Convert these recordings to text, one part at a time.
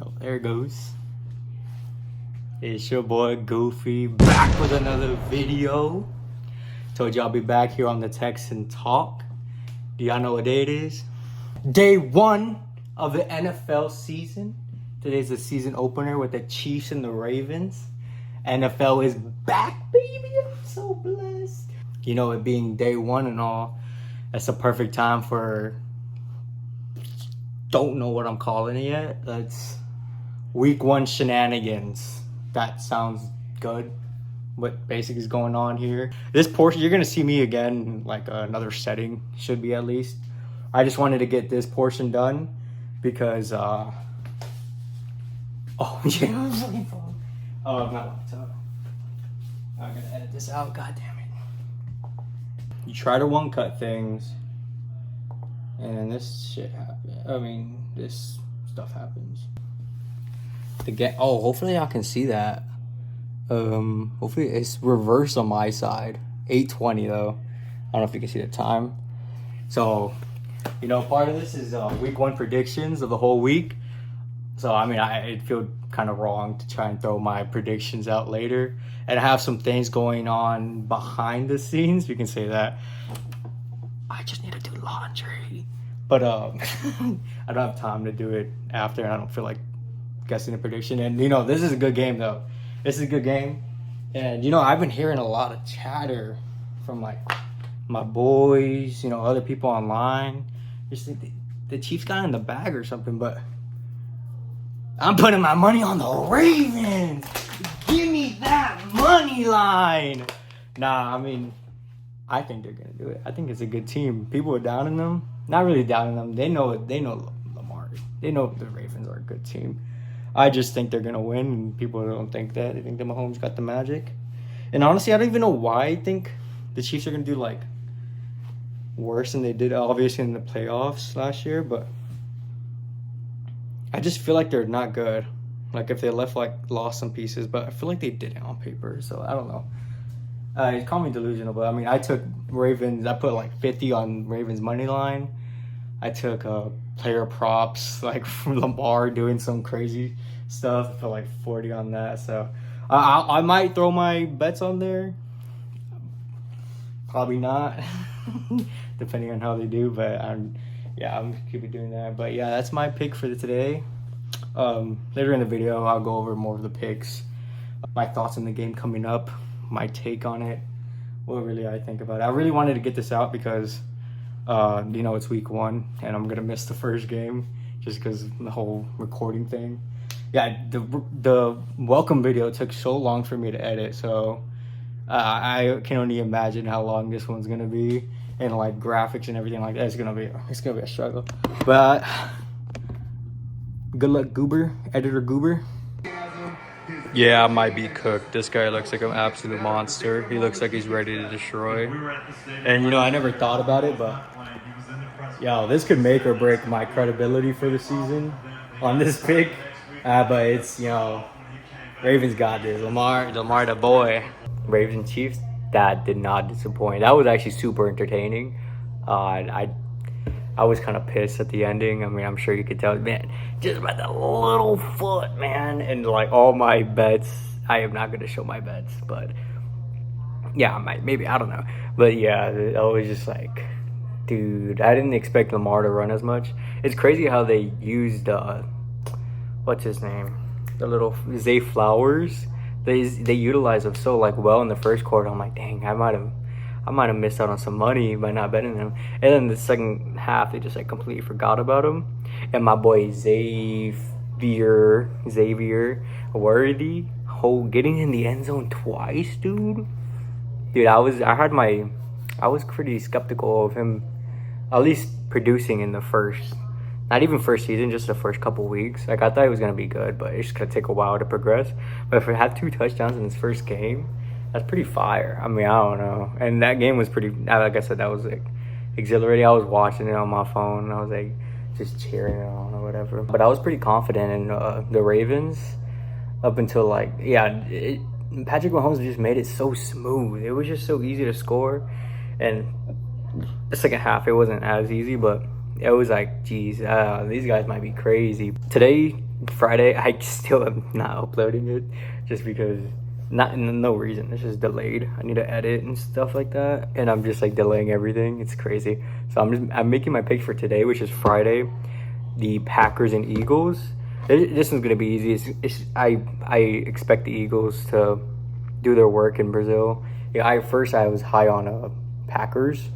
Oh, there it goes. It's your boy Goofy back with another video. Told you I'll be back here on the Texan Talk. Do y'all know what day it is? Day 1 of the NFL season. Today's the season opener with the Chiefs and the Ravens. NFL is back, baby. I'm so blessed. You know, it being day 1 and all, that's a perfect time for... Don't know what I'm calling it yet. That's week 1 shenanigans. That sounds good. What basically is going on here. This portion, you're gonna see me again, like another setting, should be at least. I just wanted to get this portion done because oh yeah, I'm looking for my laptop. I'm gonna edit this out, god damn it. You try to one cut things and this shit happens. I mean, this stuff happens. Hopefully y'all can see that. Hopefully it's reversed on my side. 8:20 though. I don't know if you can see the time. So, you know, part of this is week 1 predictions of the whole week. So, I mean, it feels kind of wrong to try and throw my predictions out later. And I have some things going on behind the scenes. You can say that. I just need to do laundry. But I don't have time to do it after, and I don't feel like guessing a prediction. And, you know, this is a good game, though. This is a good game. And, you know, I've been hearing a lot of chatter from, like, my boys, you know, other people online. Just think the Chiefs got in the bag or something, but I'm putting my money on the Ravens. Give me that money line. Nah, I mean, I think they're going to do it. I think it's a good team. People are doubting them. Not really doubting them. They know Lamar. They know the Ravens are a good team. I just think they're going to win, and people don't think that. They think that Mahomes got the magic. And honestly, I don't even know why I think the Chiefs are going to do, like, worse than they did, obviously, in the playoffs last year. But I just feel like they're not good. Like, if they lost some pieces. But I feel like they did it on paper, so I don't know. Call me delusional, but I mean, I took Ravens. I put like 50 on Ravens money line. I took player props like from Lamar doing some crazy stuff. I put like 40 on that. So I might throw my bets on there. Probably not, depending on how they do. But I'm keep doing that. But yeah, that's my pick for today. Later in the video, I'll go over more of the picks, my thoughts on the game coming up, my take on it, what really I think about it. I really wanted to get this out because you know, it's week 1 and I'm gonna miss the first game just because the whole recording thing. Yeah, the welcome video took so long for me to edit, so I can only imagine how long this one's gonna be, and like graphics and everything like that. It's gonna be a struggle. But good luck, editor Goober. Yeah, I might be cooked. This guy looks like an absolute monster. He looks like he's ready to destroy. And, you know, I never thought about it, but, yo, this could make or break my credibility for the season on this pick. But it's, you know, Ravens got this. Lamar the boy. Ravens Chiefs, that did not disappoint. That was actually super entertaining. I was kind of pissed at the ending. I mean, I'm sure you could tell, man, just about that little foot, man. And like all my bets, I am not going to show my bets, but yeah, I might, maybe, I don't know. But yeah, I was just like, dude, I didn't expect Lamar to run as much. It's crazy how they used, what's his name? The little Zay Flowers. They utilized him so like well in the first quarter. I'm like, dang, I might have missed out on some money by not betting him. And then the second half, they just like completely forgot about him. And my boy Xavier Worthy, getting in the end zone twice, dude. Dude, I was pretty skeptical of him, at least producing in the first, not even first season, just the first couple weeks. Like, I thought he was gonna be good, but it's just gonna take a while to progress. But if he had 2 touchdowns in his first game, that's pretty fire. I mean, I don't know. And that game was pretty, like I said, that was like exhilarating. I was watching it on my phone, and I was like just cheering it on or whatever. But I was pretty confident in the Ravens up until like, Patrick Mahomes just made it so smooth. It was just so easy to score. And the second half, it wasn't as easy, but it was like, geez, these guys might be crazy. Today, Friday. I still am not uploading it just because, no reason. It's just delayed. I need to edit and stuff like that, and I'm just like delaying everything. It's crazy. So I'm making my pick for today, which is Friday. The Packers and Eagles. This one's gonna be easy. I expect the Eagles to do their work in Brazil. Yeah, I was high on Packers.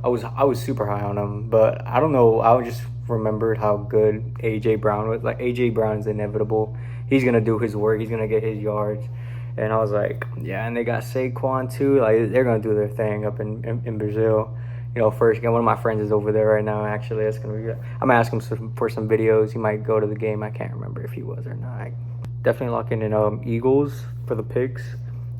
I was super high on them, but I don't know. I just remembered how good AJ Brown was. Like AJ Brown is inevitable. He's gonna do his work. He's gonna get his yards. And I was like, yeah. And they got Saquon too. Like they're gonna do their thing up in Brazil. You know, first game. One of my friends is over there right now. Actually, that's gonna be good. I'm gonna ask him for some videos. He might go to the game. I can't remember if he was or not. Definitely locking in Eagles for the picks.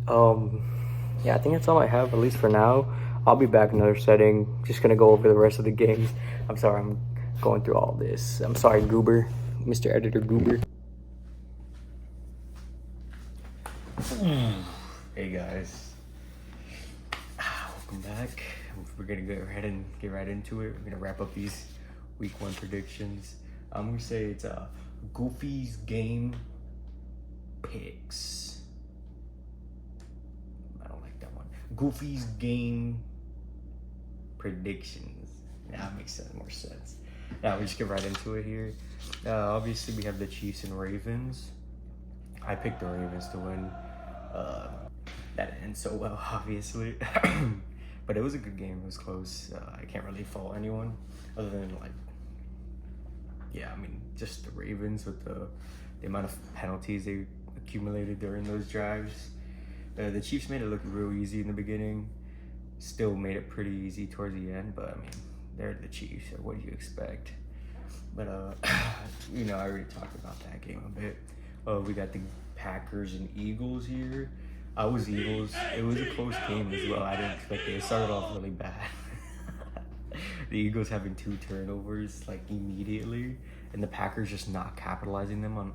Yeah, I think that's all I have, at least for now. I'll be back in another setting. Just gonna go over the rest of the games. I'm sorry, I'm going through all this. I'm sorry, Goober, Mr. Editor Goober. Hey guys, welcome back. We're gonna get right into it. We're gonna wrap up these week 1 predictions. I'm gonna say it's Goofy's game picks. I don't like that one. Goofy's game predictions. Yeah, that makes more sense. Now we just get right into it here. Obviously we have the Chiefs and Ravens. I picked the Ravens to win. That didn't end so well, obviously. But it was a good game. It was close. I can't really fault anyone other than just the Ravens with the amount of penalties they accumulated during those drives. The Chiefs made it look real easy in the beginning. Still made it pretty easy towards the end, but I mean, they're the Chiefs, so what do you expect? But I already talked about that game a bit. We got the Packers and Eagles here. I was Eagles. It was a close game as well. I didn't expect it. It started off really bad. The Eagles having 2 turnovers like immediately, and the Packers just not capitalizing them on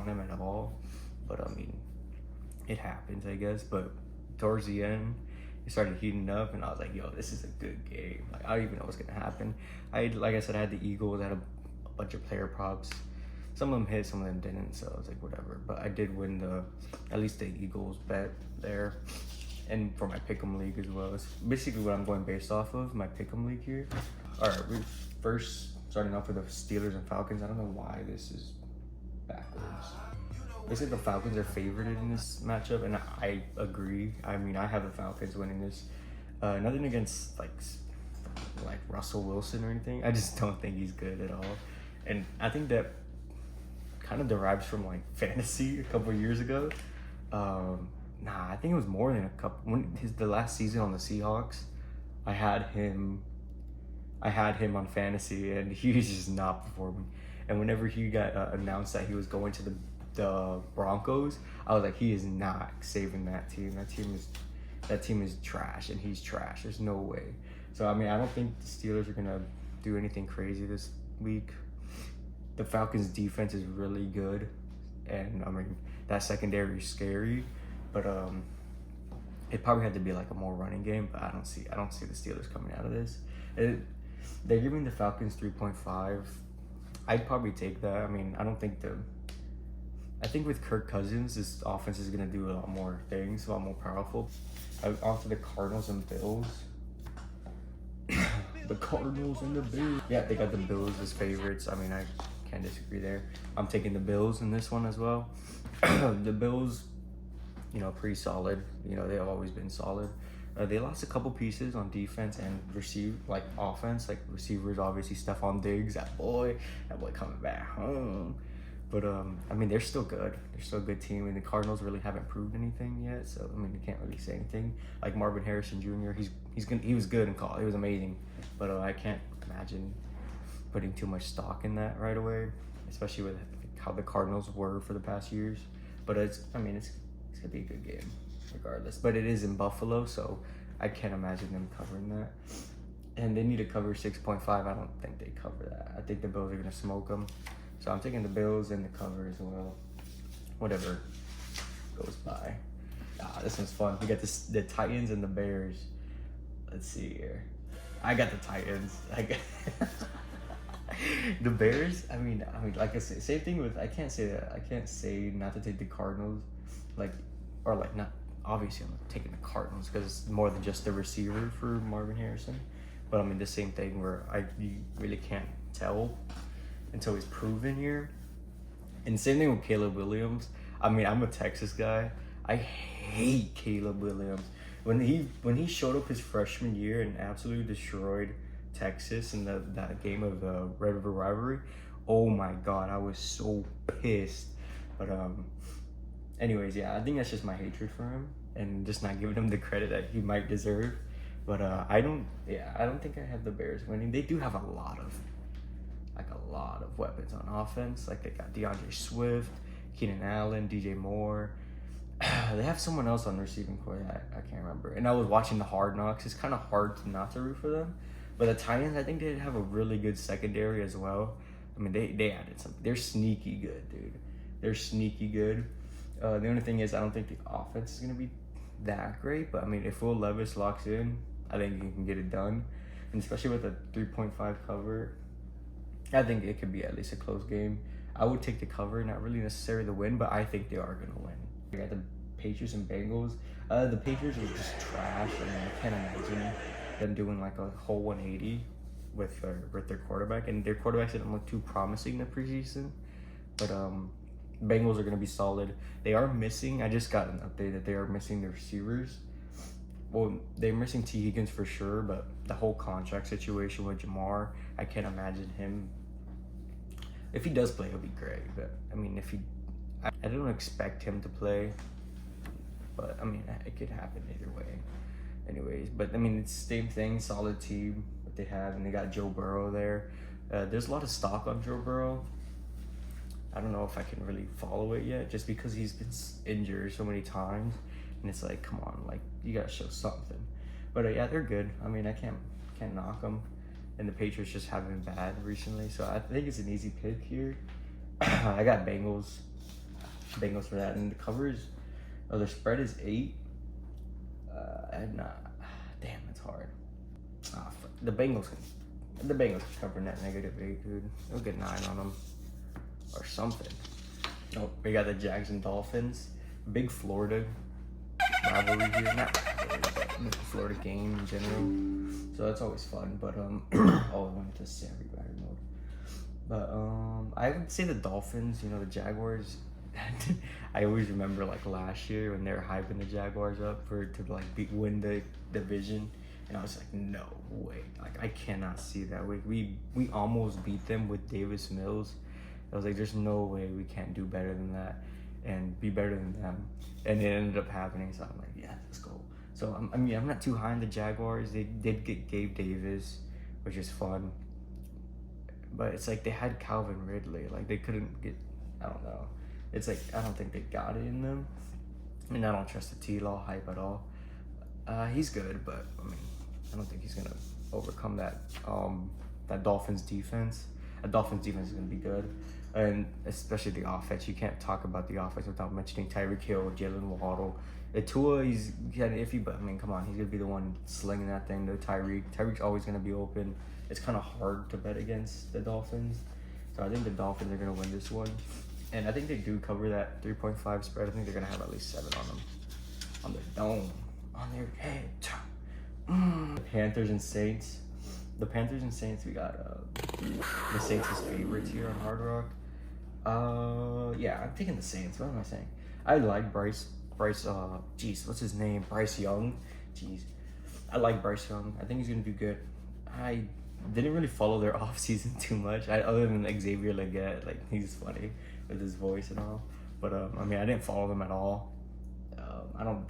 them at all. But I mean, it happens, I guess. But towards the end, it started heating up, and I was like, yo, this is a good game. Like, I don't even know what's gonna happen. Like I said, I had the Eagles. I had a bunch of player props. Some of them hit, some of them didn't, so I was like, whatever. But I did win at least the Eagles bet there, and for my pick'em league as well. It's basically what I'm going based off of, my pick'em league here. All right, we first starting off with the Steelers and Falcons. I don't know why this is backwards. They said the Falcons are favored in this matchup, and I agree. I mean, I have the Falcons winning this. Nothing against like Russell Wilson or anything. I just don't think he's good at all, and I think that kind of derives from like fantasy a couple of years ago. I think it was more than a couple. The last season on the Seahawks, I had him on fantasy, and he was just not performing. And whenever he got announced that he was going to the Broncos, I was like, he is not saving that team. That team is trash, and he's trash. There's no way. So I mean, I don't think the Steelers are gonna do anything crazy this week. The Falcons' defense is really good, and I mean that secondary is scary. But it probably had to be like a more running game. But I don't see the Steelers coming out of this. They're giving the Falcons 3.5. I'd probably take that. I mean, I think with Kirk Cousins, this offense is gonna do a lot more things, a lot more powerful. Off to the Cardinals and Bills. The Cardinals and the Bills. Yeah, they got the Bills as favorites. I mean, I can't disagree there. I'm taking the Bills in this one as well. The Bills, pretty solid. They've always been solid. They lost a couple pieces on defense and offense. Like receivers, obviously Stephon Diggs, that boy coming back home. But I mean, they're still good. They're still a good team, and the Cardinals really haven't proved anything yet. So I mean, you can't really say anything. Like Marvin Harrison Jr., he was good in college. He was amazing, but I can't imagine putting too much stock in that right away, especially with how the Cardinals were for the past years. But it's gonna be a good game regardless. But it is in Buffalo, so I can't imagine them covering that. And they need to cover 6.5. I don't think they cover that. I think the Bills are gonna smoke them. So I'm taking the Bills and the cover as well. Whatever goes by. This one's fun. We got the Titans and the Bears. Let's see here. I got the Titans. The Bears. Like I say, same thing with. I can't say that. I can't say not to take the Cardinals, like, or like not. Obviously, I'm taking the Cardinals because it's more than just the receiver for Marvin Harrison. But I mean, the same thing where you really can't tell until he's proven here. And same thing with Caleb Williams. I mean, I'm a Texas guy. I hate Caleb Williams. When he showed up his freshman year and absolutely destroyed Texas in that game of the Red River Rivalry, oh my God, I was so pissed. But anyways, yeah, I think that's just my hatred for him and just not giving him the credit that he might deserve. But I don't think I have the Bears winning. They do have a lot of weapons on offense. Like they got DeAndre Swift, Keenan Allen, DJ Moore. They have someone else on the receiving core that I can't remember. And I was watching the Hard Knocks. It's kind of hard to not to root for them. But the Titans, I think they have a really good secondary as well. I mean, they added something. They're sneaky good, dude. They're sneaky good. The only thing is I don't think the offense is going to be that great. But, I mean, if Will Levis locks in, I think he can get it done. And especially with a 3.5 cover, I think it could be at least a close game. I would take the cover, not really necessarily the win, but I think they are going to win. We got the Patriots and Bengals. The Patriots were just trash. I mean, I can't imagine them doing like a whole 180 with their quarterback. And their quarterback didn't look too promising in the preseason. But Bengals are going to be solid. They are missing. I just got an update that they are missing their receivers. Well, they're missing T. Higgins for sure, but the whole contract situation with Jamar, I can't imagine him. If he does play, he'll be great. But I mean, I don't expect him to play. But I mean, it could happen either way. Anyways, but I mean, it's the same thing. Solid team that they have, and they got Joe Burrow there. There's a lot of stock on Joe Burrow. I don't know if I can really follow it yet, just because he's been injured so many times. And it's like, come on, like you gotta show something. But yeah, they're good. I mean, I can't knock them. And the Patriots just haven't been bad recently, so I think it's an easy pick here. I got Bengals for that, and the covers. Oh, the spread is 8. Damn, that's hard. The Bengals can cover net -8, dude. They'll get 9 on them or something. Oh, we got the Jags and Dolphins. Big Florida rivalry here, not rivalry, but Florida game in general. So that's always fun. But I went to Savvy Rider mode. But I would say the Dolphins. You know, the Jaguars. I always remember like last year when they were hyping the Jaguars up to win the division, and I was like, no way, like I cannot see that. We almost beat them with Davis Mills. I was like, there's no way we can't do better than that and be better than them, and it ended up happening. So I'm like, yeah, let's go. So I'm not too high on the Jaguars. They did get Gabe Davis, which is fun, but it's like they had Calvin Ridley, like they couldn't get. I don't know. It's like, I don't think they got it in them. I mean, I don't trust the T-Law hype at all. He's good, but, I mean, I don't think he's going to overcome that Dolphins defense. A Dolphins defense is going to be good. And especially the offense. You can't talk about the offense without mentioning Tyreek Hill, Jalen Waddle. Tua, he's kind of iffy, but, I mean, come on. He's going to be the one slinging that thing to Tyreek. Tyreek's always going to be open. It's kind of hard to bet against the Dolphins. So I think the Dolphins are going to win this one. And I think they do cover that 3.5 spread. I think they're going to have at least 7 on them. On their dome. On their head. The Panthers and Saints. The Panthers and Saints, we got the Saints as favorites here on Hard Rock. Yeah, I'm taking the Saints. What am I saying? I like Bryce, what's his name? Bryce Young. I like Bryce Young. I think he's going to do good. I didn't really follow their offseason too much. Other than Xavier Leggett, like, he's funny with his voice and all. But, I mean, I didn't follow them at all. I don't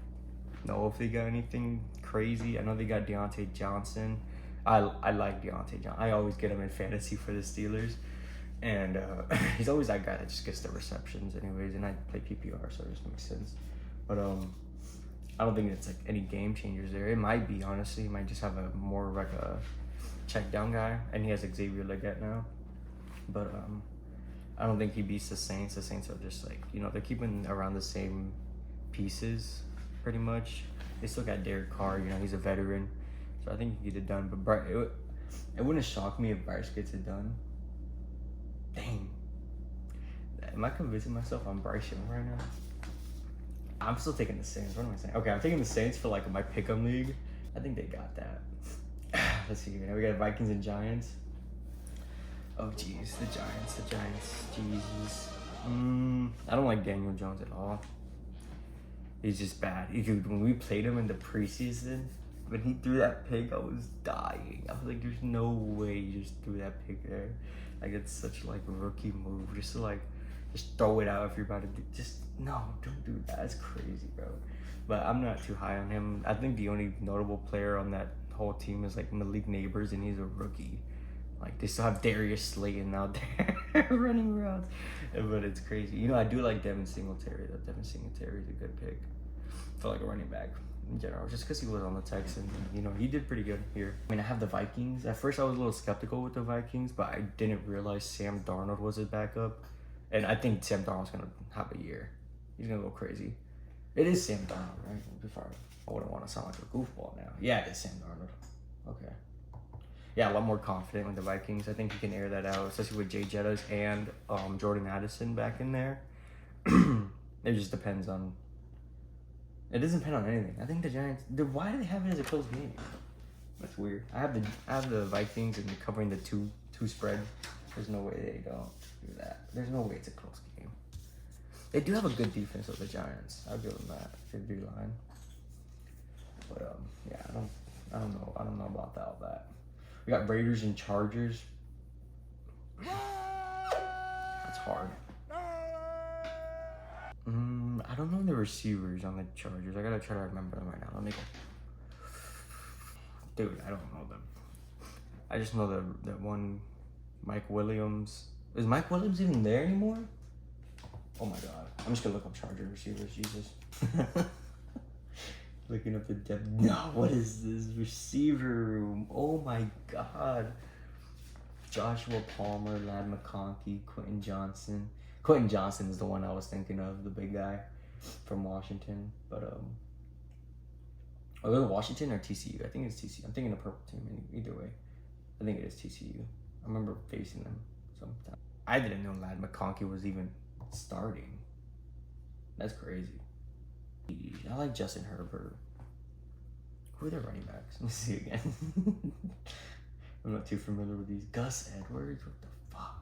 know if they got anything crazy. I know they got Deontay Johnson. I like Deontay Johnson. I always get him in fantasy for the Steelers. And he's always that guy that just gets the receptions anyways. And I play PPR, so it just makes sense. But I don't think it's, like, any game changers there. It might be, honestly. It might just have a more, like, a check down guy. And he has Xavier Leggett now. But, I don't think he beats the Saints. The Saints are just like, you know, they're keeping around the same pieces pretty much. They still got Derek Carr, you know, he's a veteran. So I think he can get it done. But it wouldn't shock me if Bryce gets it done. Dang. Am I convincing myself I'm Bryce Young right now? I'm still taking the Saints. What am I saying? Okay, I'm taking the Saints for like my pick'em league. I think they got that. Let's see. Now we got Vikings and Giants. Oh jeez, the Giants. Jesus. I don't like Daniel Jones at all. He's just bad. Dude, when we played him in the preseason, when he threw that pick, I was dying. I was like, there's no way you just threw that pick there. Like, it's such like a rookie move. Just to like, just throw it out if you're about to do. Just no, don't do that. That's crazy, bro. But I'm not too high on him. I think the only notable player on that whole team is like Malik Neighbors, and he's a rookie. Like, they still have Darius Slayton out there running routes. But it's crazy. You know, I do like Devin Singletary, though. Devin Singletary is a good pick for like a running back in general, just because he was on the Texans. You know, he did pretty good here. I mean, I have the Vikings. At first, I was a little skeptical with the Vikings, but I didn't realize Sam Darnold was his backup. And I think Sam Darnold's going to have a year. He's going to go crazy. It is Sam Darnold, right? Before I wouldn't want to sound like a goofball now. Yeah, it is Sam Darnold. Okay. Yeah, a lot more confident with the Vikings. I think he can air that out, especially with Jay Jettas and Jordan Addison back in there. It just depends on. It doesn't depend on anything. I think the Giants. Why do they have it as a close game? That's weird. I have the Vikings and covering the two spread. There's no way they don't do that. There's no way it's a close game. They do have a good defense of the Giants. I'll give them that. Good D line. But yeah, I don't know about all that. We got Raiders and Chargers. That's hard. I don't know the receivers on the Chargers. I gotta try to remember them right now. Let me go. Dude, I don't know them. I just know that one Mike Williams. Is Mike Williams even there anymore? Oh my god. I'm just gonna look up Charger receivers. Jesus. Looking up the depth. No, what is this receiver room? Oh my god. Joshua Palmer, Ladd McConkey, Quentin Johnson. Quentin Johnson is the one I was thinking of, the big guy from Washington. But was it Washington or TCU? I think it's TCU. I'm thinking of purple team. Either way, I think it is TCU. I remember facing them sometime. I didn't know Ladd McConkey was even starting. That's crazy. I like Justin Herbert. Who are their running backs? Let me see again. I'm not too familiar with these. Gus Edwards? What the fuck?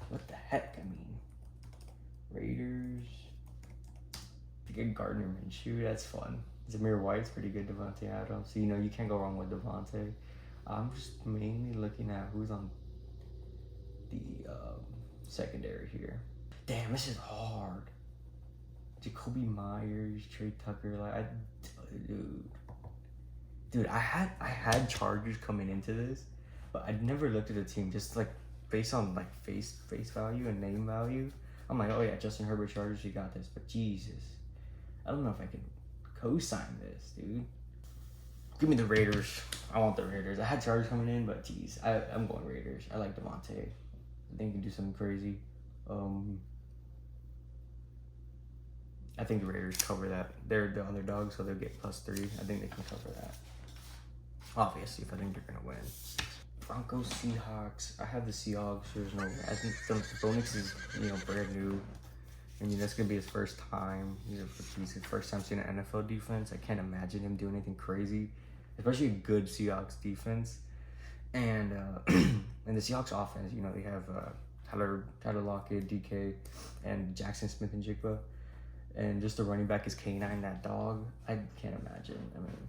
What the heck? I mean, Raiders. To get Gardner Minshew, that's fun. Zamir White's pretty good. Devontae Adams. So, you know, you can't go wrong with Devontae. I'm just mainly looking at who's on the secondary here. Damn, this is hard. Jacoby Myers, Trey Tucker, like dude, I had Chargers coming into this, but I never looked at the team just like based on like face value and name value. I'm like, oh yeah, Justin Herbert, Chargers, you got this. But Jesus, I don't know if I can co-sign this, dude. Give me the Raiders. I want the Raiders. I had Chargers coming in, but geez, I'm going Raiders. I like Devontae. I think he can do something crazy. I think the Raiders cover that. They're the underdog, so they'll get +3. I think they can cover that. Obviously, if I think they're gonna win. Broncos, Seahawks. I have the Seahawks. There's no. I think Bonix is brand new, and that's gonna be his first time. He's his first time seeing an NFL defense. I can't imagine him doing anything crazy, especially a good Seahawks defense. And and the Seahawks offense, they have Tyler Lockett, DK, and Jackson Smith and Jigba. And just the running back is K9, that dog. I can't imagine. I mean,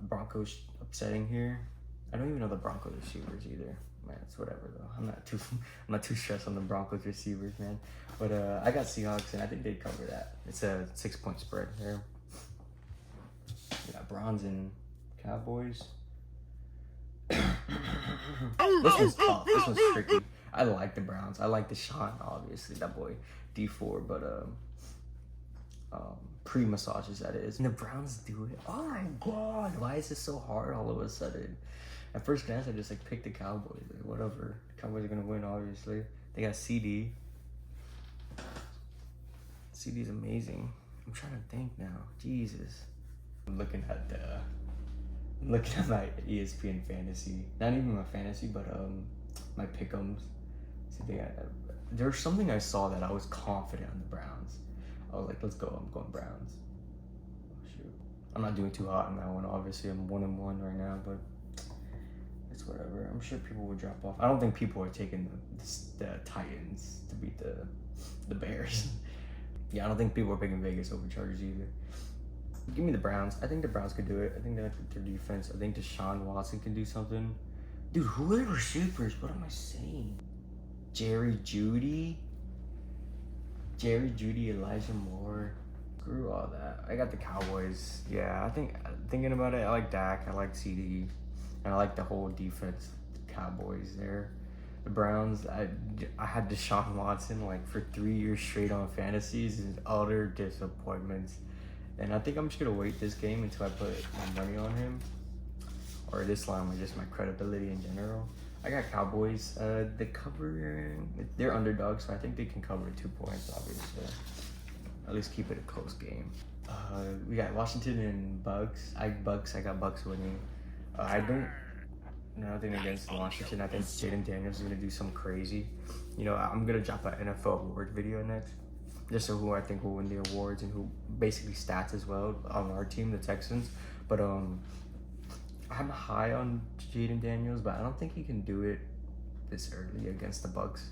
Broncos upsetting here. I don't even know the Broncos receivers either. Man, it's whatever though. I'm not too stressed on the Broncos receivers, man. But I got Seahawks, and I think they'd cover that. It's a 6-point spread there. We got Browns and Cowboys. This one's tough. This one's tricky. I like the Browns. I like Deshaun, obviously, that boy D4, but pre-massages, that is. And the Browns do it. Oh my god, why is this so hard all of a sudden? At first glance, I just picked the Cowboys. Like, whatever. The Cowboys are gonna win, obviously. They got CD. CD's amazing. I'm trying to think now. Jesus. I'm looking at my ESPN fantasy. Not even my fantasy, but my pick'ems. See, there's something I saw that I was confident on the Browns. I was like, let's go. I'm going Browns. Oh, shoot. I'm not doing too hot on that one. Obviously, I'm 1-1 right now, but it's whatever. I'm sure people would drop off. I don't think people are taking the Titans to beat the Bears. Yeah, I don't think people are picking Vegas over Chargers either. Give me the Browns. I think the Browns could do it. I think they like their defense. I think Deshaun Watson can do something. Dude, who are the receivers? What am I saying? Jerry Jeudy, Elijah Moore. Screw all that. I got the Cowboys. Yeah, I think thinking about it, I like Dak. I like CD, and I like the whole defense. The Cowboys there. The Browns. I had Deshaun Watson like for 3 years straight on fantasies. And utter disappointments. And I think I'm just gonna wait this game until I put my money on him, or this line, or just my credibility in general. I got Cowboys. The cover, they're underdogs, so I think they can cover 2 points. Obviously, at least keep it a close game. We got Washington and Bucks. I got Bucks winning. I don't. Nothing against Washington. I think Jaden Daniels is gonna do something crazy. You know, I'm gonna drop an NFL award video next. Just so who I think will win the awards and who basically stats as well on our team, the Texans. But I'm high on Jaden Daniels, but I don't think he can do it this early against the Bucks.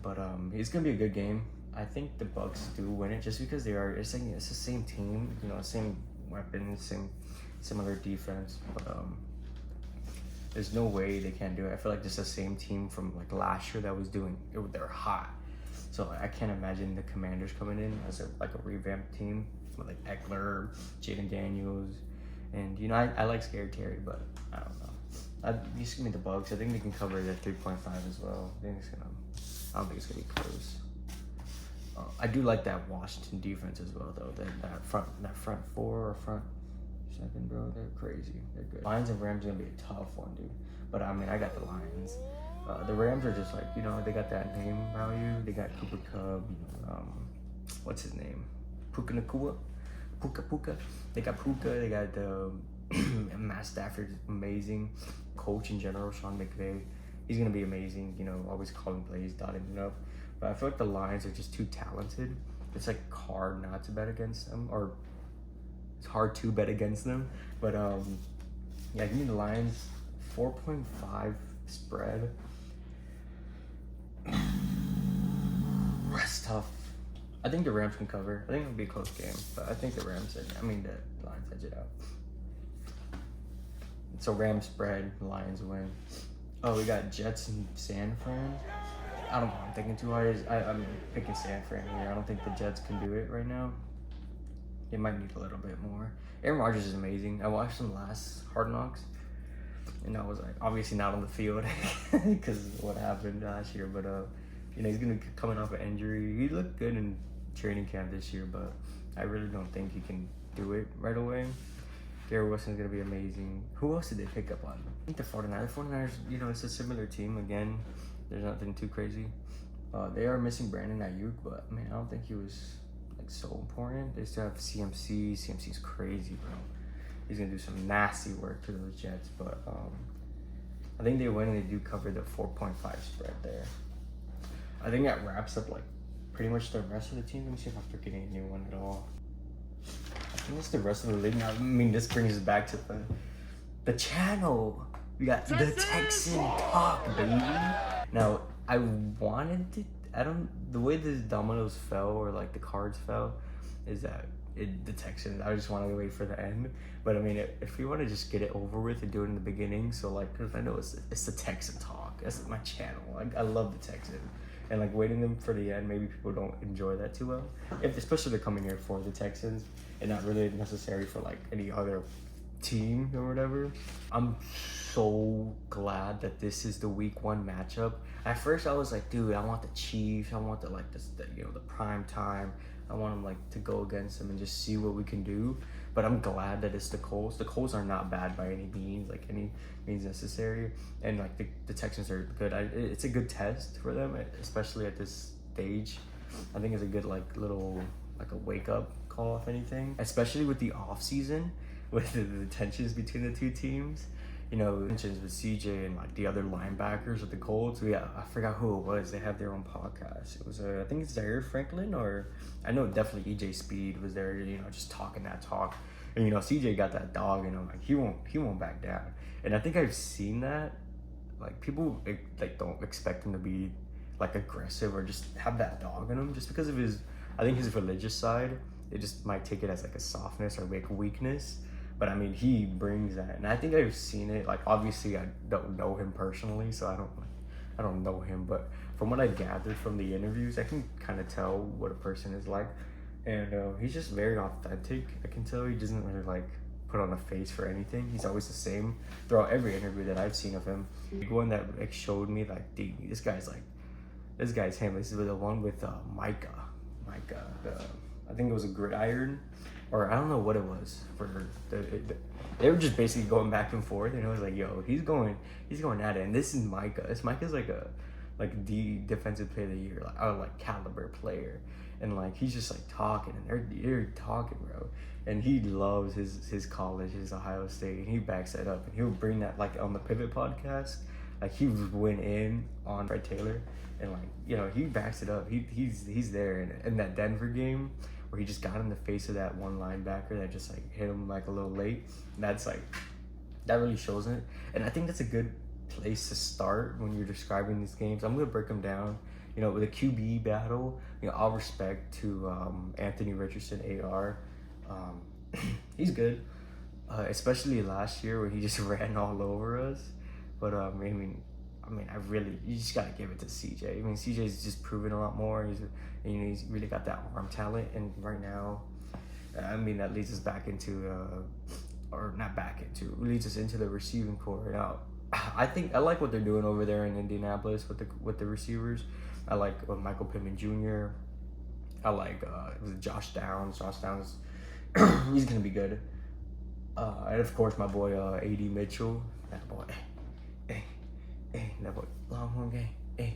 But it's gonna be a good game. I think the Bucks do win it just because it's the same team, you know, same weapons, similar defense. But there's no way they can't do it. I feel like just the same team from like last year that was doing it. They're hot. So I can't imagine the Commanders coming in as a revamped team with like Eckler, Jaden Daniels, and you know I like Scary Terry, but I don't know. You just give me the Bucks. I think they can cover the 3.5 as well. I don't think it's gonna be close. I do like that Washington defense as well, though. That front four or front second, bro, they're crazy. They're good. Lions and Rams are gonna be a tough one, dude. But I mean, I got the Lions. The Rams are just like, you know, they got that name value. They got Cooper Kupp, what's his name? Puka Nakua? Puka. They got Puka. They got Matt Stafford, amazing. Coach in general, Sean McVay. He's going to be amazing, you know, always calling plays, dotting it up. But I feel like the Lions are just too talented. It's like hard not to bet against them, or it's hard to bet against them. But yeah, give me the Lions. 4.5 spread. That's tough. I think the Rams can cover. I think it'll be a close game, but I think the Lions edge it out. So Rams spread, Lions win. Oh, we got Jets and San Fran. I don't know. I'm thinking too hard. I'm picking San Fran here. I don't think the Jets can do it right now. They might need a little bit more. Aaron Rodgers is amazing. I watched him last Hard Knocks, and I was like, obviously not on the field because of what happened last year. But you know, he's gonna coming off an injury. He looked good in training camp this year, but I really don't think he can do it right away. Garrett Wilson's gonna be amazing. Who else did they pick up on? I think the 49ers. The 49ers, you know, it's a similar team again. There's nothing too crazy. They are missing Brandon Ayuk, but I mean, I don't think he was like so important. They still have CMC. CMC's crazy, bro. He's gonna do some nasty work for those Jets, but I think they win and they do cover the 4.5 spread there. I think that wraps up like pretty much the rest of the team. Let me see if I'm forgetting anyone at all. I think it's the rest of the league now. I mean, this brings us back to the channel. We got the Texan talk, baby. Now, I wanted to, the way the dominoes fell or like the cards fell is that the Texans, I just wanted to wait for the end. But I mean, if we want to just get it over with and do it in the beginning, so like, because I know it's the Texan talk. That's my channel. Like, I love the Texans. And like waiting them for the end, maybe people don't enjoy that too well. Especially they're coming here for the Texans and not really necessary for like any other team or whatever. I'm so glad that this is the week 1 matchup. At first I was like, dude, I want the Chiefs. I want the prime time. I want them like to go against them and just see what we can do. But I'm glad that it's the Colts. The Colts are not bad by any means, like any means necessary. And like the Texans are good. It's a good test for them, especially at this stage. I think it's a good like a wake up call, if anything. Especially with the off season, with the tensions between the two teams. mentions with CJ and like the other linebackers with the Colts. I forgot who it was. They have their own podcast. It was I think it's Zaire Franklin, or I know definitely EJ Speed was there. Just talking that talk, and CJ got that dog, and I'm like he won't back down. And I think I've seen that. Like people like don't expect him to be like aggressive or just have that dog in him just because of I think his religious side. They just might take it as like a softness or like weakness. But I mean, he brings that, and I think I've seen it. Like, obviously, I don't know him personally, so I don't know him. But from what I gathered from the interviews, I can kind of tell what a person is like, and he's just very authentic. I can tell he doesn't really like put on a face for anything. He's always the same throughout every interview that I've seen of him. The one that like showed me like, dude, this guy's him. This is the one with Micah. I think it was a gridiron, or I don't know what it was they were just basically going back and forth, and it was like, yo, he's going at it. And this is Micah. Micah's like the defensive player of the year, like caliber player, and like he's just like talking, and they're talking, bro. And he loves his college, his Ohio State, and he backs that up. And he'll bring that like on the Pivot podcast, like he went in on Fred Taylor, and like he backs it up. He's there in that Denver game, where he just got in the face of that one linebacker that just like hit him like a little late. And that's like, that really shows it. And I think that's a good place to start when you're describing these games. I'm gonna break them down. With a QB battle, all respect to Anthony Richardson, AR. He's good, especially last year where he just ran all over us. But you just gotta give it to CJ. I mean, CJ's just proven a lot more. He's really got that arm talent, and right now, that leads us back into, leads us into the receiving core. Now, I think I like what they're doing over there in Indianapolis with the receivers. I like Michael Pittman Jr. I like it was Josh Downs. Josh Downs, he's gonna be good. And of course, my boy AD Mitchell. That boy. That boy, Longhorn gang.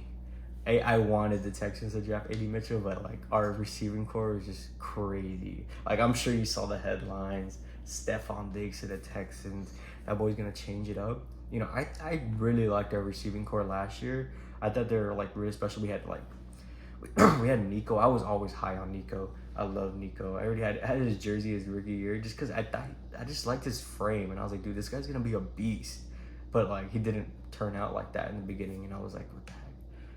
Hey, I wanted the Texans to draft AD Mitchell, but like our receiving core is just crazy. Like I'm sure you saw the headlines. Stephon Diggs to the Texans. That boy's gonna change it up. I really liked our receiving core last year. I thought they were like really special. We had we had Nico. I was always high on Nico. I love Nico. I already had his jersey his rookie year just because I just liked his frame, and I was like, dude, this guy's gonna be a beast. But like he didn't turn out like that in the beginning, and I was like, what the heck?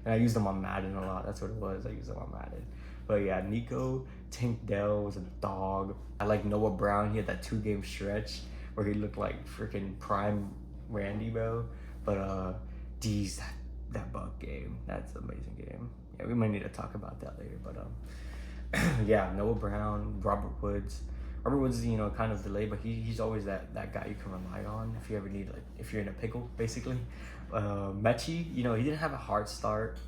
And I used him on Madden a lot. That's what it was. I used him on Madden. But yeah, Nico, Tank Dell was a dog. I like Noah Brown. He had that 2-game stretch where he looked like freaking prime Randy, bro. But geez, that Buck game, that's an amazing game. Yeah, we might need to talk about that later. But yeah, Noah Brown, Robert Woods. Robert Woods is, kind of delayed, but he's always that guy you can rely on if you ever need, like, if you're in a pickle, basically. Mechie, he didn't have a hard start.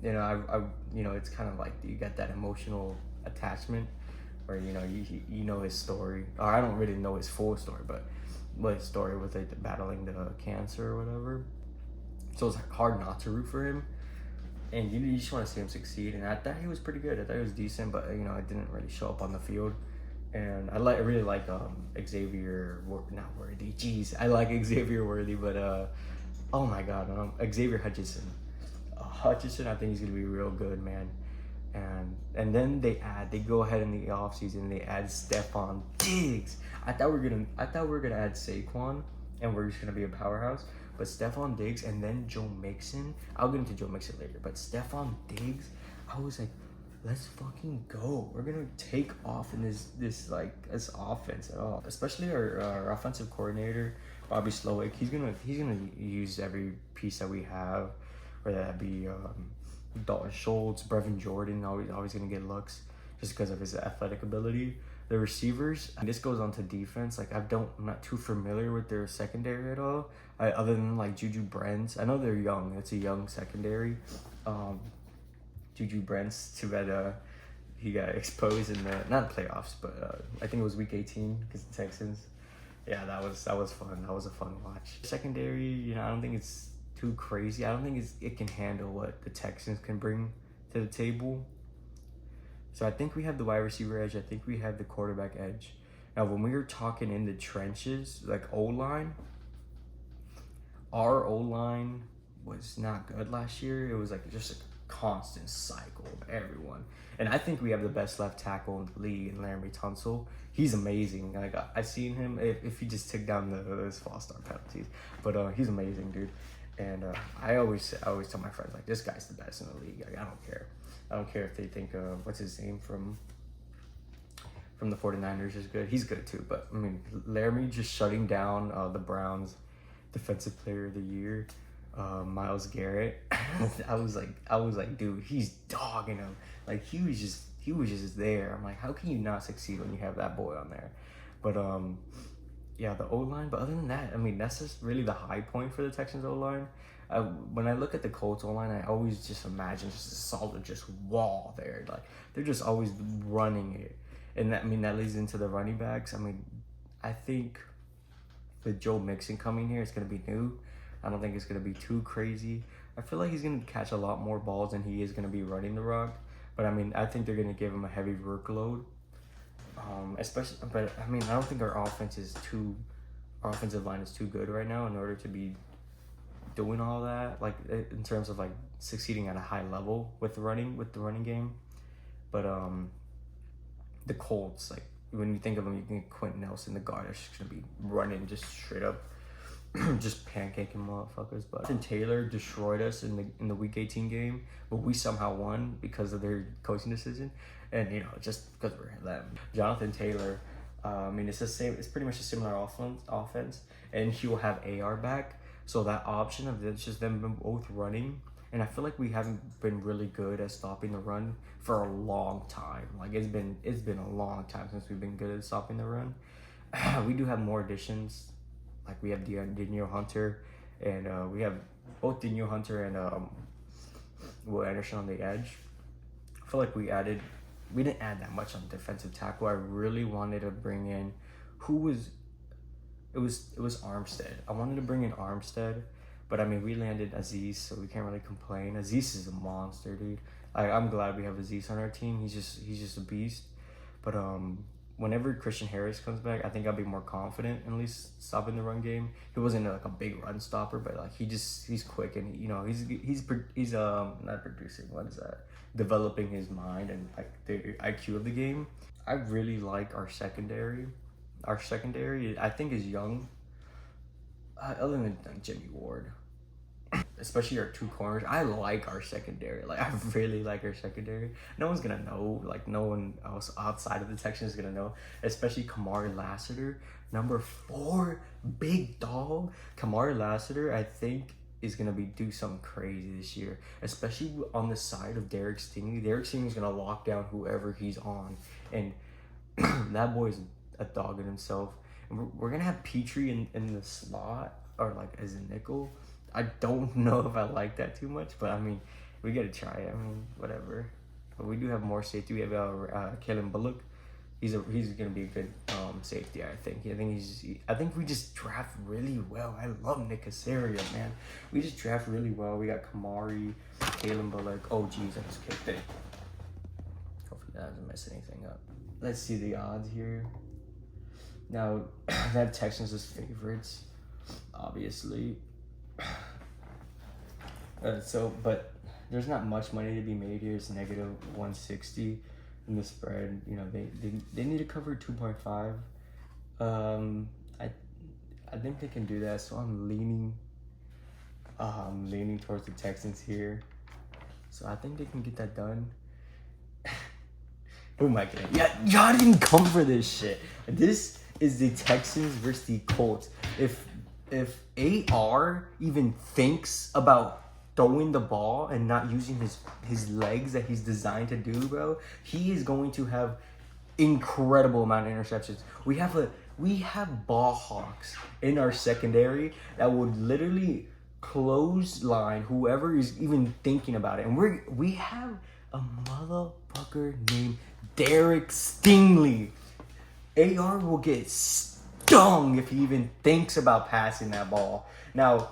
It's kind of like you got that emotional attachment where, you know his story. Or I don't really know his full story, but his story with like battling the cancer or whatever. So it's like hard not to root for him. And you just want to see him succeed. And I thought he was pretty good. I thought he was decent, but, it didn't really show up on the field. And I really like Xavier, not Worthy. Jeez, I like Xavier Worthy, but oh my God, Xavier Hutchinson. Hutchinson, I think he's gonna be real good, man. And then they go ahead in the offseason and they add Stephon Diggs. I thought we were gonna add Saquon, and we're just gonna be a powerhouse. But Stephon Diggs and then Joe Mixon. I'll get into Joe Mixon later, but Stephon Diggs, I was like, let's fucking go. We're gonna take off in this offense at all. Especially our offensive coordinator, Bobby Slowick. He's gonna use every piece that we have, whether that be Dalton Schultz, Brevin Jordan, always gonna get looks just because of his athletic ability. The receivers, and this goes on to defense. Like I'm not too familiar with their secondary at all. Other than like Juju Brents. I know they're young. It's a young secondary. Juju Brents, too bad he got exposed in the not playoffs, but I think it was week 18 because the Texans. Yeah, that was fun. That was a fun watch. Secondary, I don't think it's too crazy. I don't think it can handle what the Texans can bring to the table. So I think we have the wide receiver edge. I think we have the quarterback edge. Now, when we were talking in the trenches, like O-line, our O-line was not good last year. It was like just a constant cycle of everyone. And I think we have the best left tackle in the league in Laramie Tunsil. He's amazing. Like I seen him if he just took down those false start penalties. But he's amazing, dude. And I always tell my friends, like, this guy's the best in the league. Like, I don't care. I don't care if they think what's his name from the 49ers is good. He's good too. But I mean, Laramie just shutting down the Browns defensive player of the year, Myles Garrett. I was like, dude, he's dogging him. Like he was just there. I'm like, how can you not succeed when you have that boy on there? But yeah, the O-line. But other than that, I mean, that's just really the high point for the Texans O-line. When I look at the Colts O-line, I always just imagine just a solid just wall there. Like they're just always running it. And that, I mean, that leads into the running backs. I mean, I think with Joe Mixon coming here, it's going to be new. I don't think it's going to be too crazy. I feel like he's going to catch a lot more balls than he is going to be running the rock. But, I mean, I think they're going to give him a heavy workload. But, I mean, I don't think our offensive line is too good right now in order to be doing all that. Like, in terms of, like, succeeding at a high level with the running game. But, the Colts, like when you think of them, you think Quentin Nelson, the guard, is just gonna be running just straight up, just pancaking motherfuckers. But Jonathan Taylor destroyed us in the Week 18 game, but we somehow won because of their coaching decision, and you know, just because we're them. Jonathan Taylor, I mean, it's the same. It's pretty much a similar offense, and he will have AR back, so that option of it's just them both running. And I feel like we haven't been really good at stopping the run for a long time. Like it's been a long time since we've been good at stopping the run. We do have more additions. Like we have Daniel Hunter, and we have both Daniel Hunter and Will Anderson on the edge. I feel like we didn't add that much on defensive tackle. I really wanted to bring in it was Armstead. I wanted to bring in Armstead. But I mean, we landed Aziz, so we can't really complain. Aziz is a monster, dude. I'm glad we have Aziz on our team. He's just a beast. But whenever Christian Harris comes back, I think I'll be more confident in at least stopping the run game. He wasn't like a big run stopper, but like he's quick and you know he's not producing. What is that? Developing his mind and like the IQ of the game. I really like our secondary. Our secondary, I think, is young. Other than Jimmy Ward, especially our two corners, I like our secondary. Like I really like our secondary. No one's gonna know. Like no one else outside of the Texans is gonna know. Especially Kamari Lassiter, number 4, big dog. Kamari Lassiter, I think, is gonna do something crazy this year. Especially on the side of Derek Stingley. Derek Stingley's gonna lock down whoever he's on, and that boy's a dog in himself. We're gonna have Petrie in the slot or like as a nickel. I don't know if I like that too much, but I mean, we gotta try it. I mean, whatever. But we do have more safety. We have Kalen Bullock. He's gonna be a good safety. I think. I think we just draft really well. I love Nick Casario, man. We just draft really well. We got Kamari, Kalen Bullock. Oh geez, I just kicked it. Hopefully that doesn't mess anything up. Let's see the odds here. Now, I have Texans as favorites, obviously. But there's not much money to be made here. It's negative 160 in the spread. You know, they need to cover 2.5. I think they can do that. So I'm leaning towards the Texans here. So I think they can get that done. Oh my god! Yeah, y'all didn't come for this shit. This is the Texans versus the Colts. If AR even thinks about throwing the ball and not using his legs that he's designed to do, bro, he is going to have incredible amount of interceptions. We have ball hawks in our secondary that would literally clothesline whoever is even thinking about it. And we have a motherfucker named Derek Stingley. AR will get stung if he even thinks about passing that ball. Now,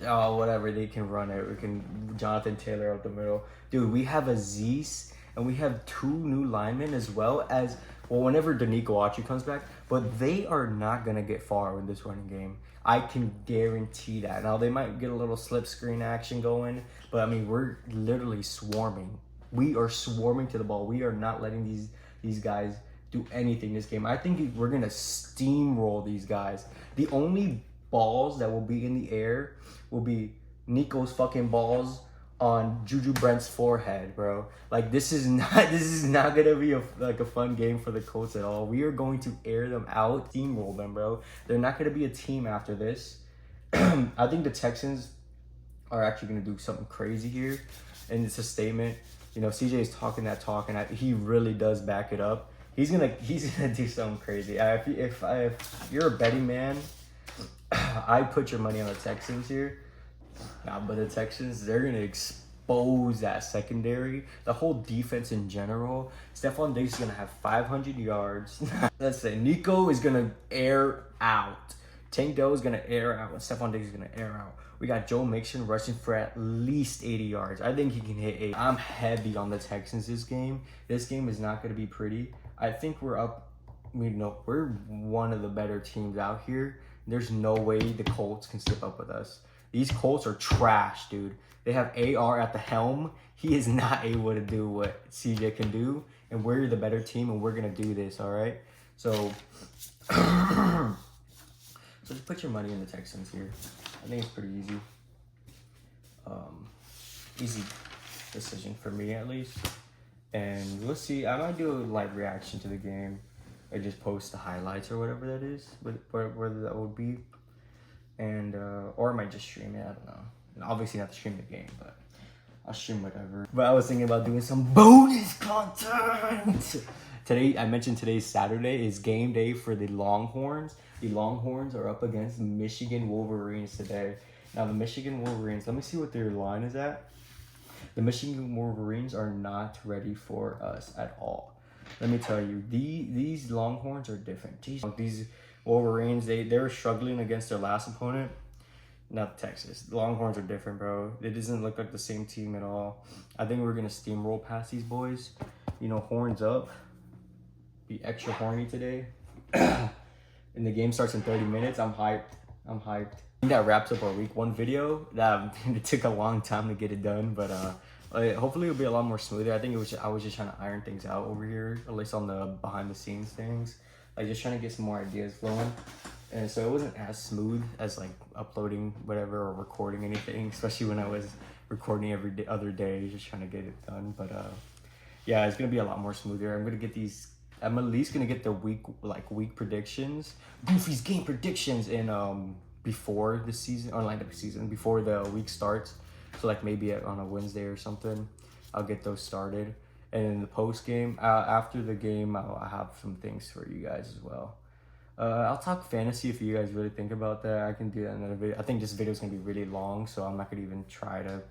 whatever, they can run it. We can Jonathan Taylor up the middle. Dude, we have Aziz and we have 2 new linemen as well as Well, whenever Danico Autry comes back, but they are not going to get far with this running game. I can guarantee that. Now, they might get a little slip screen action going, but, I mean, we're literally swarming. We are swarming to the ball. We are not letting these guys do anything this game. I think we're going to steamroll these guys. The only balls that will be in the air will be Nico's fucking balls on Juju Brent's forehead, bro. Like, this is not gonna be a fun game for the Colts at all. We are going to air them out, steamroll them, bro. They're not gonna be a team after this. I think the Texans are actually gonna do something crazy here, and it's a statement. You know, CJ is talking that talk, and he really does back it up. He's gonna do something crazy. If you're a betting man, I put your money on the Texans here. Nah, but the Texans, they're going to expose that secondary. The whole defense in general. Stephon Diggs is going to have 500 yards. Let's say Nico is going to air out. Tank Dell is going to air out. And Stephon Diggs is going to air out. We got Joe Mixon rushing for at least 80 yards. I think he can hit 80. I'm heavy on the Texans this game. This game is not going to be pretty. I think we're up. We're one of the better teams out here. There's no way the Colts can slip up with us. These Colts are trash, dude. They have AR at the helm. He is not able to do what CJ can do. And we're the better team, and we're going to do this, all right? So, just put your money in the Texans here. I think it's pretty easy. Easy decision for me, at least. And we'll see. I might do a live reaction to the game. I just post the highlights or whatever that is, whether that would be. And or I might just stream it. I don't know. And obviously not to stream the game, but I'll stream whatever. But I was thinking about doing some bonus content. Today, I mentioned today's Saturday is game day for the Longhorns. The Longhorns are up against Michigan Wolverines today. Now the Michigan Wolverines, let me see what their line is at. The Michigan Wolverines are not ready for us at all. Let me tell you, these Longhorns are different. Jeez. These Wolverines, they were struggling against their last opponent. Not Texas. The Longhorns are different, bro. It doesn't look like the same team at all. I think we're going to steamroll past these boys. You know, horns up. Be extra horny today. And the game starts in 30 minutes. I'm hyped. I think that wraps up our week 1 video. It took a long time to get it done, but hopefully it'll be a lot more smoother. I think I was just trying to iron things out over here, at least on the behind the scenes things. Like, just trying to get some more ideas flowing. And so it wasn't as smooth as, like, uploading whatever or recording anything, especially when I was recording every other day, just trying to get it done. But, yeah, it's going to be a lot more smoother. I'm at least going to get the week predictions. Goofy's game predictions in, before the season, or like the season, before the week starts. So, like, maybe on a Wednesday or something, I'll get those started. And in the post game, after the game, I'll have some things for you guys as well. I'll talk fantasy if you guys really think about that. I can do that in another video. I think this video is going to be really long, so I'm not going to even try to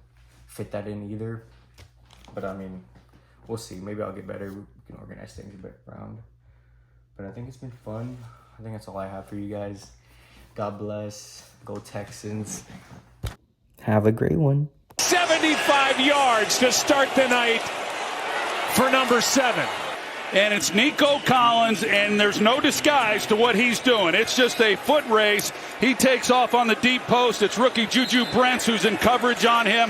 fit that in either. But, I mean, we'll see. Maybe I'll get better. We can organize things a bit around. But I think it's been fun. I think that's all I have for you guys. God bless. Go Texans. Have a great one. 75 yards to start the night for number 7. And it's Nico Collins, and there's no disguise to what he's doing. It's just a foot race. He takes off on the deep post. It's rookie Juju Brents who's in coverage on him.